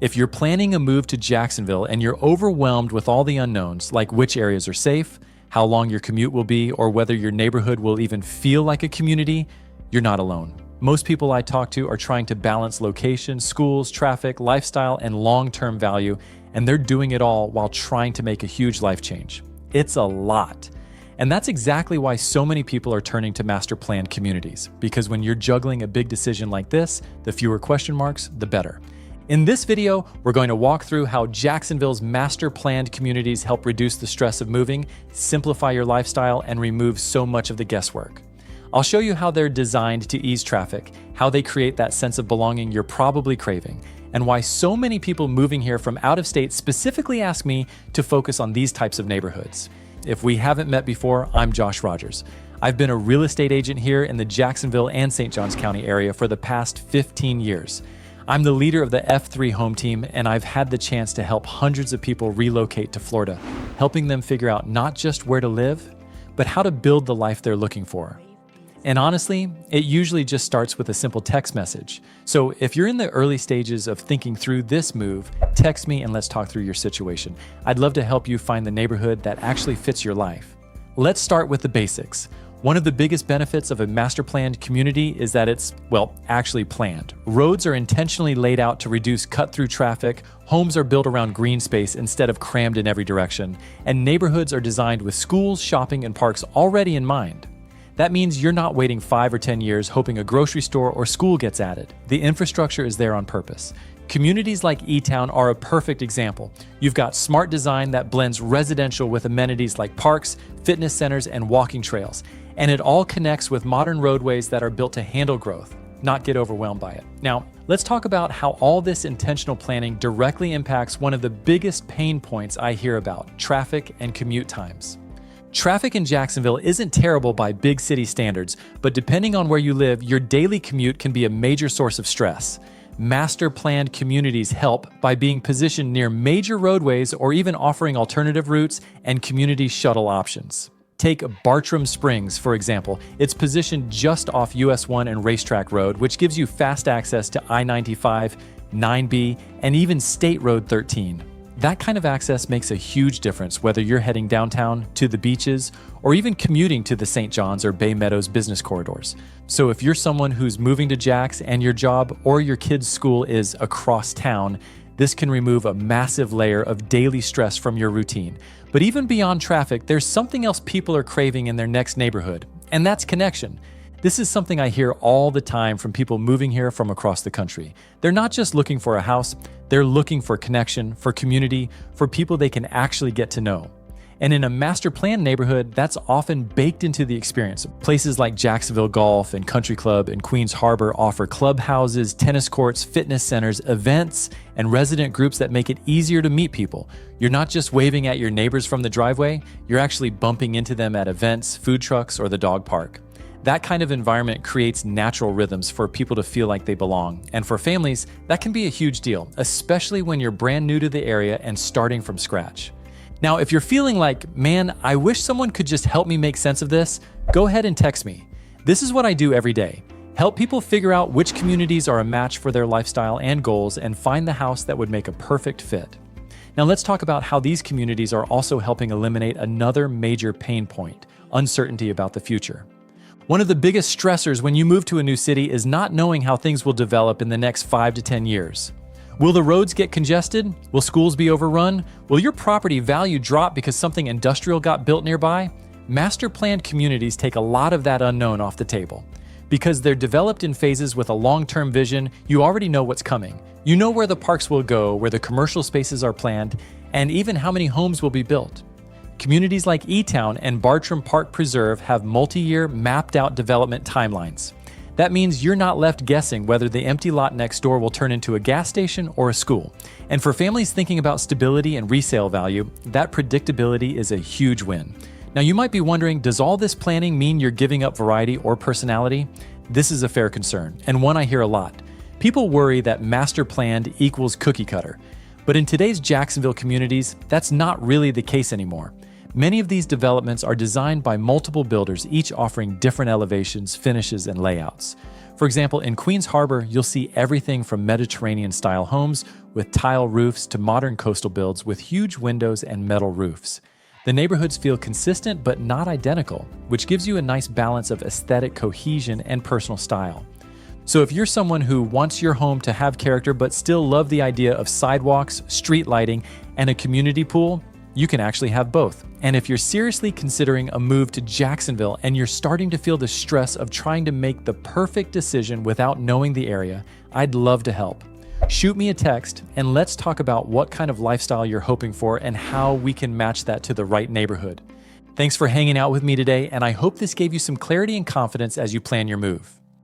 If you're planning a move to Jacksonville and you're overwhelmed with all the unknowns, like which areas are safe, how long your commute will be, or whether your neighborhood will even feel like a community, you're not alone. Most people I talk to are trying to balance location, schools, traffic, lifestyle, and long-term value, and they're doing it all while trying to make a huge life change. It's a lot. And that's exactly why so many people are turning to master planned communities, because when you're juggling a big decision like this, the fewer question marks, the better. In this video, we're going to walk through how Jacksonville's master planned communities help reduce the stress of moving, simplify your lifestyle, and remove so much of the guesswork. I'll show you how they're designed to ease traffic, how they create that sense of belonging you're probably craving, and why so many people moving here from out of state specifically ask me to focus on these types of neighborhoods. If we haven't met before, I'm Josh Rogers. I've been a real estate agent here in the Jacksonville and St. Johns County area for the past 15 years. I'm the leader of the F3 home team, and I've had the chance to help hundreds of people relocate to Florida, helping them figure out not just where to live, but how to build the life they're looking for. And honestly, it usually just starts with a simple text message. So if you're in the early stages of thinking through this move, text me and let's talk through your situation. I'd love to help you find the neighborhood that actually fits your life. Let's start with the basics. One of the biggest benefits of a master planned community is that it's, well, actually planned. Roads are intentionally laid out to reduce cut-through traffic, homes are built around green space instead of crammed in every direction, and neighborhoods are designed with schools, shopping, and parks already in mind. That means you're not waiting 5 or 10 years hoping a grocery store or school gets added. The infrastructure is there on purpose. Communities like E-Town are a perfect example. You've got smart design that blends residential with amenities like parks, fitness centers, and walking trails. And it all connects with modern roadways that are built to handle growth, not get overwhelmed by it. Now, let's talk about how all this intentional planning directly impacts one of the biggest pain points I hear about: traffic and commute times. Traffic in Jacksonville isn't terrible by big city standards, but depending on where you live, your daily commute can be a major source of stress. Master planned communities help by being positioned near major roadways or even offering alternative routes and community shuttle options. Take Bartram Springs, for example. It's positioned just off US 1 and Racetrack Road, which gives you fast access to I-95, 9B, and even State Road 13. That kind of access makes a huge difference whether you're heading downtown, to the beaches, or even commuting to the St. John's or Bay Meadows business corridors. So if you're someone who's moving to Jax and your job or your kid's school is across town, this can remove a massive layer of daily stress from your routine. But even beyond traffic, there's something else people are craving in their next neighborhood, and that's connection. This is something I hear all the time from people moving here from across the country. They're not just looking for a house, they're looking for connection, for community, for people they can actually get to know. And in a master planned neighborhood, that's often baked into the experience. Places like Jacksonville Golf and Country Club and Queens Harbor offer clubhouses, tennis courts, fitness centers, events, and resident groups that make it easier to meet people. You're not just waving at your neighbors from the driveway, you're actually bumping into them at events, food trucks, or the dog park. That kind of environment creates natural rhythms for people to feel like they belong. And for families, that can be a huge deal, especially when you're brand new to the area and starting from scratch. Now, if you're feeling like, man, I wish someone could just help me make sense of this, go ahead and text me. This is what I do every day. Help people figure out which communities are a match for their lifestyle and goals and find the house that would make a perfect fit. Now let's talk about how these communities are also helping eliminate another major pain point: uncertainty about the future. One of the biggest stressors when you move to a new city is not knowing how things will develop in the next 5 to 10 years. Will the roads get congested? Will schools be overrun? Will your property value drop because something industrial got built nearby? Master planned communities take a lot of that unknown off the table. Because they're developed in phases with a long-term vision, you already know what's coming. You know where the parks will go, where the commercial spaces are planned, and even how many homes will be built. Communities like E-Town and Bartram Park Preserve have multi-year mapped-out development timelines. That means you're not left guessing whether the empty lot next door will turn into a gas station or a school. And for families thinking about stability and resale value, that predictability is a huge win. Now you might be wondering, does all this planning mean you're giving up variety or personality? This is a fair concern, and one I hear a lot. People worry that master planned equals cookie cutter. But in today's Jacksonville communities, that's not really the case anymore. Many of these developments are designed by multiple builders, each offering different elevations, finishes, and layouts. For example, in Queens Harbor, you'll see everything from Mediterranean-style homes with tile roofs to modern coastal builds with huge windows and metal roofs. The neighborhoods feel consistent but not identical, which gives you a nice balance of aesthetic cohesion and personal style. So if you're someone who wants your home to have character but still love the idea of sidewalks, street lighting, and a community pool, you can actually have both. And if you're seriously considering a move to Jacksonville and you're starting to feel the stress of trying to make the perfect decision without knowing the area, I'd love to help. Shoot me a text and let's talk about what kind of lifestyle you're hoping for and how we can match that to the right neighborhood. Thanks for hanging out with me today, and I hope this gave you some clarity and confidence as you plan your move.